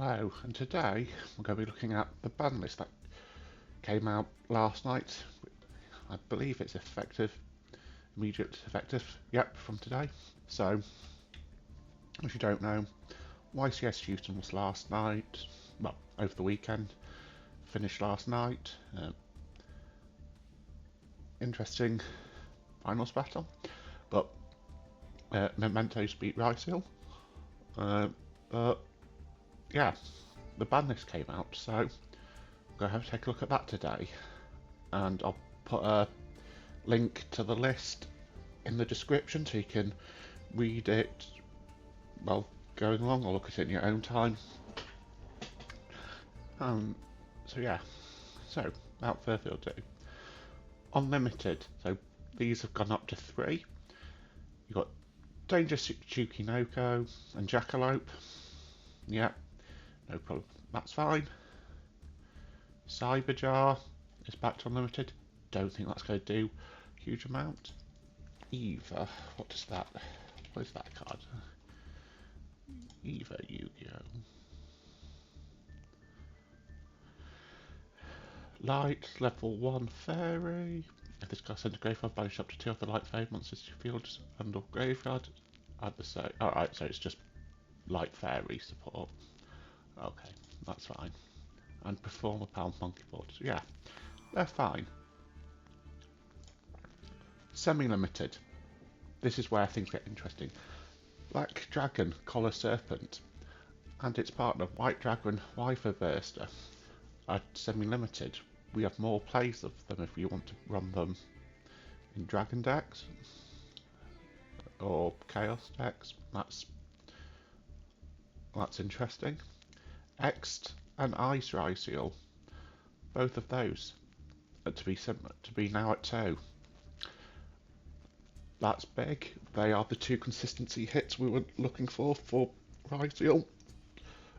Hello, and today we're going to be looking at the ban list that came out last night. I believe it's effective, immediate effective, yep, from today. So, if you don't know, YCS Houston was last night, well, over the weekend, finished last night. Interesting finals battle, but Mementos beat Ricehill. But yeah, the ban list came out, so we're going to have to take a look at that today. And I'll put a link to the list in the description so you can read it while going along or look at it in your own time. So yeah, so without further ado, unlimited. So these have gone up to 3. You've got Danger Tsukinoko and Jackalope. Yeah, no problem. That's fine. Cyberjar is back to unlimited. Don't think that's going to do a huge amount. Eva, what is that? What is that card? Eva Yu-Gi-Oh! Light, level 1 fairy. If this card sent to graveyard, banish up to 2 of the light fairy monsters to your fields and or graveyard. Add the same. Alright, so it's just light fairy support. Okay, that's fine. And perform a pound monkey board. So yeah, they're fine. Semi-limited. This is where things get interesting. Black Dragon, Collar Serpent, and its partner, White Dragon, Wyver Burster, are semi-limited. We have more plays of them if you want to run them in Dragon decks or Chaos decks. That's interesting. Ext and Ice Riceal, both of those are to be now at 2. That's big. They are the 2 consistency hits we were looking for Riceal.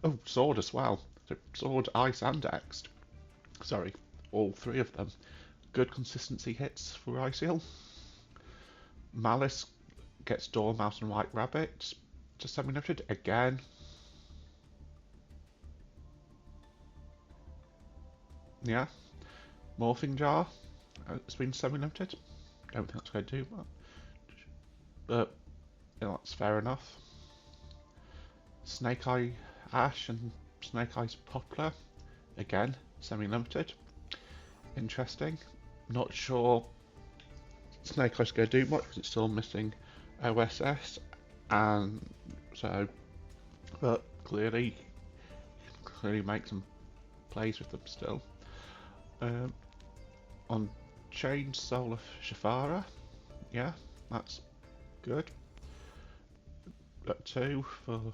Oh, Sword as well. So Sword, Ice and Ext. Sorry, all 3 of them. Good consistency hits for Riceal. Malice gets Dormouse and White Rabbit to semi-limited again. Yeah. Morphing Jar has been semi-limited. Don't think that's going to do much. But you know, that's fair enough. Snake Eye Ash and Snake Eyes Poplar, again, semi-limited. Interesting. Not sure Snake Eye's going to do much because it's still missing OSS, and so, but clearly make some plays with them still. On Chained Soul of Shafara, yeah, that's good. Got 2 for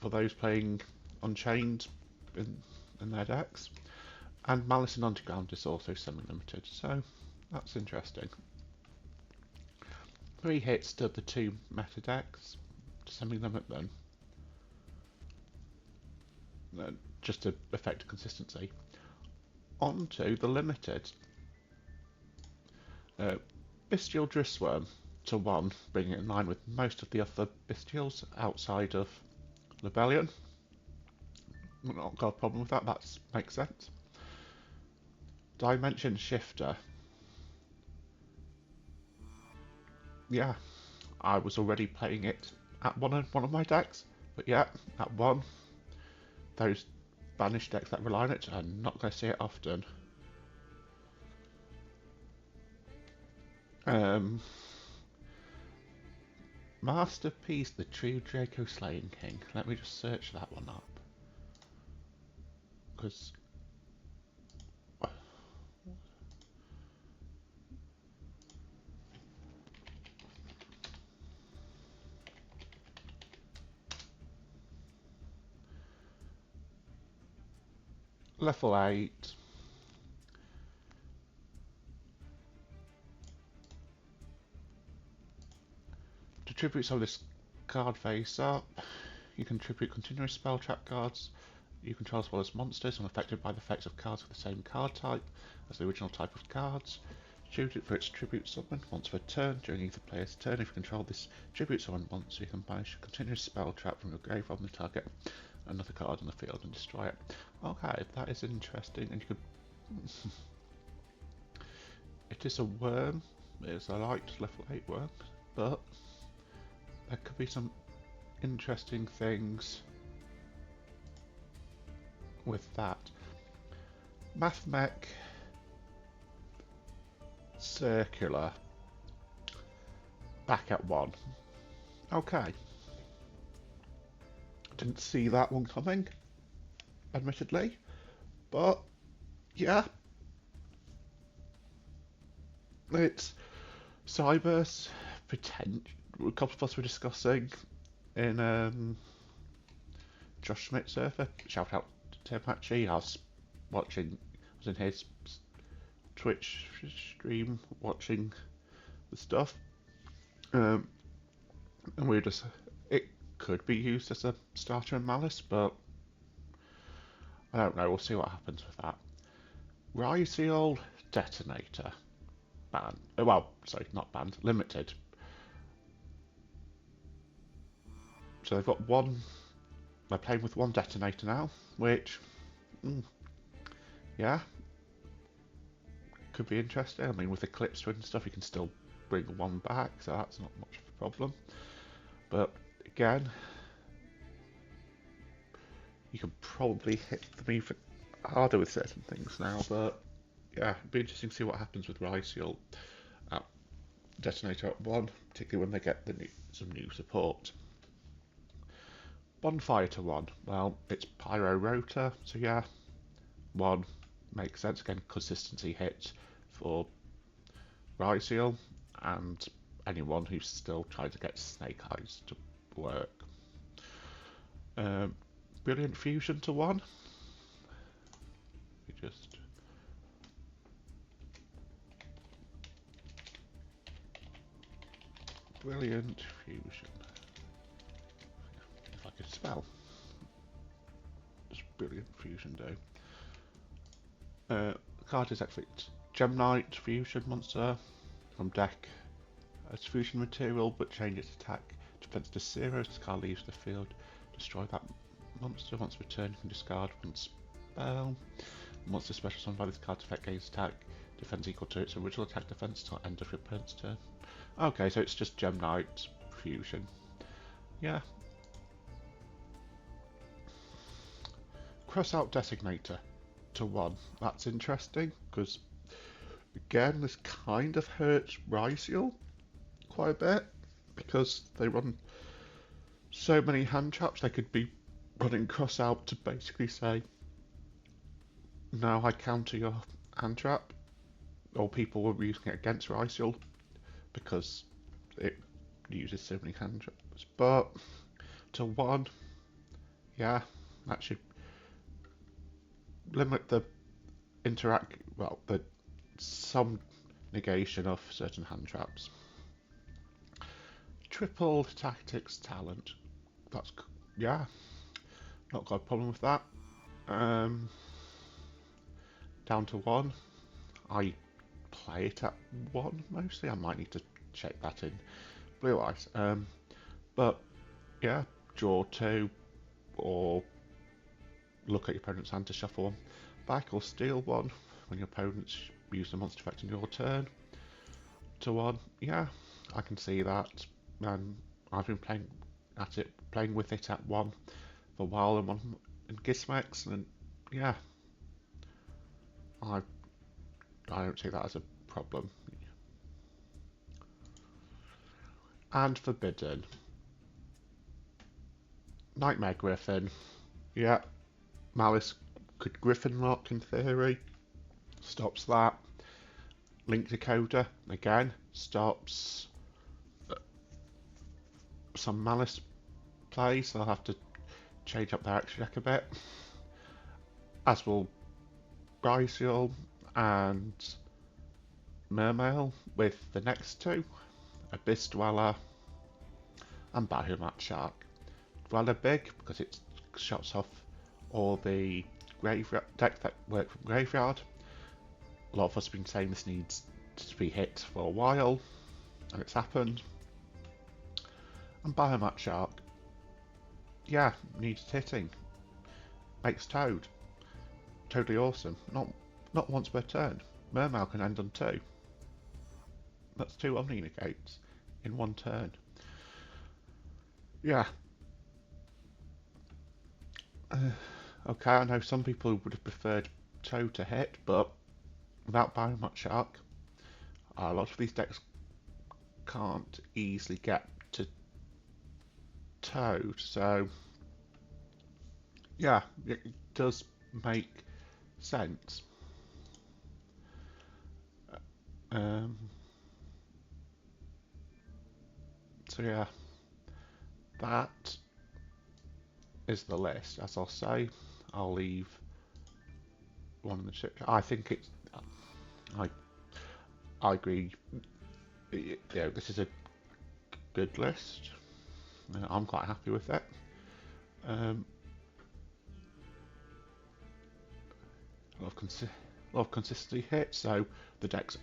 those playing Unchained in their decks. And Malice and Underground is also semi-limited, so that's interesting. 3 hits to the 2 meta decks to semi-limit them. Just to affect consistency. On to the limited. Bestial Drissworm to 1, bringing it in line with most of the other Bestials outside of Rebellion. Not got a problem with that, that makes sense. Dimension Shifter. Yeah, I was already playing it at one of my decks, but yeah, at 1. Those banished decks that rely on it are not going to see it often. Masterpiece, the True Draco Slaying King. Let me just search that one up. Because level 8. To tribute some of this card face up, you can tribute continuous spell trap cards you control as well as monsters unaffected by the effects of cards with the same card type as the original type of cards. Choose it for its tribute summon once per turn. During either player's turn, if you control this tribute summon monster, you can banish a continuous spell trap from your graveyard on the target another card on the field and destroy it. Okay, that is interesting. And you could. It is a worm. It is a light level 8 worm, but there could be some interesting things with that. Mathmech Circular back at 1. Okay. Didn't see that one coming, admittedly, but yeah. It's Cyber's potential. A couple of us were discussing in Josh Schmidt's server. Shout out to Tim actually. I was in his Twitch stream watching the stuff, and we were just, it could be used as a starter in Malice, but I don't know. We'll see what happens with that. Ryseal Detonator banned. Well, sorry, not banned. Limited. So they've got one. They're playing with one detonator now, which, yeah, could be interesting. I mean, with Eclipse Twin and stuff, you can still bring one back, so that's not much of a problem. But again, you can probably hit them even harder with certain things now. But yeah, it'd be interesting to see what happens with Ryseal at Detonator at 1, particularly when they get some new support. Bonfire to 1. Well, it's Pyro Rotor, so yeah, 1 makes sense. Again, consistency hits for Ryseal and anyone who's still trying to get Snake Eyes to work. Brilliant Fusion to 1. We just Brilliant Fusion. If I could spell. Just Brilliant Fusion do. The card is actually Gem Knight Fusion monster from deck as fusion material, but change its attack defense to 0. This card leaves the field. Destroy that monster. Once returned, you can discard one spell. Monster special summon by this card's effect gains attack defense equal to its original attack defense till end of your opponent's turn. Okay, so it's just Gem Knight Fusion. Yeah. Cross out Designator to 1. That's interesting, because again, this kind of hurts Ryseal quite a bit, because they run so many hand traps. They could be running cross out to basically say, now I counter your hand trap, or people were using it against Ryseal because it uses so many hand traps. But to 1, yeah, that should limit the some negation of certain hand traps. Triple Tactics Talent. That's, yeah, not got a problem with that. Down to 1. I play it at 1 mostly. I might need to check that in Blue Eyes. But yeah, draw 2 or look at your opponent's hand to shuffle 1 back, or steal 1 when your opponent's used a monster effect on your turn to 1. Yeah, I can see that. I've been playing with it at 1 for a while in Gizmex, and yeah, I don't see that as a problem. And Forbidden. Nightmare Griffin. Yeah, Malice could Griffin lock in theory. Stops that. Link Decoder, again, stops some Malice play, so they'll have to change up their action deck a bit. As will Ryseal and Mermail with the next 2, Abyss Dweller and Bahamut Shark. Dweller big because it shuts off all the deck that work from graveyard. A lot of us have been saying this needs to be hit for a while, and it's happened. And Bahamut Shark, yeah, needs hitting. makes Toad totally awesome. Not once per turn. Mermail can end on 2. That's 2 Omni negates in 1 turn. Yeah. Okay, I know some people would have preferred Toad to hit, but without buying much Shark, a lot of these decks can't easily get to Toad, so yeah, it does make sense. Um, so yeah, that is the list. As I'll say, I'll leave one in the ship. I think it's. I I agree. This is a good list. I'm quite happy with it. Um, a lot of consistency hits, so the decks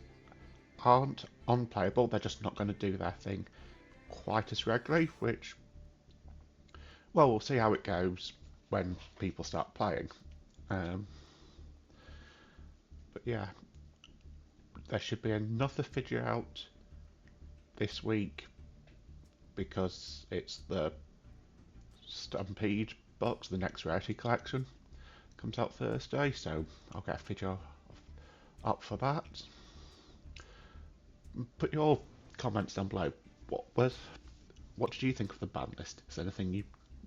aren't unplayable. They're just not going to do their thing quite as regularly. Which, well, we'll see how it goes when people start playing. Um, but yeah, there should be another figure out this week because it's the Stampede box, the next rarity collection comes out Thursday, so I'll get a figure up for that. Put your comments down below. What did you think of the ban list? Is there anything you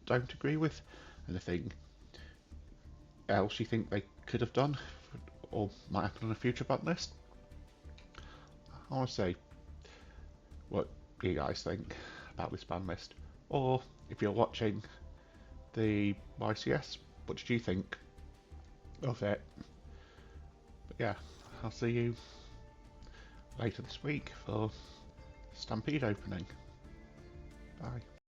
don't agree with? Anything else you think they could have done or might happen on a future ban list? I want to say what you guys think about this ban list, or if you're watching the YCS, what did you think of it? But yeah, I'll see you later this week for Stampede opening. Bye.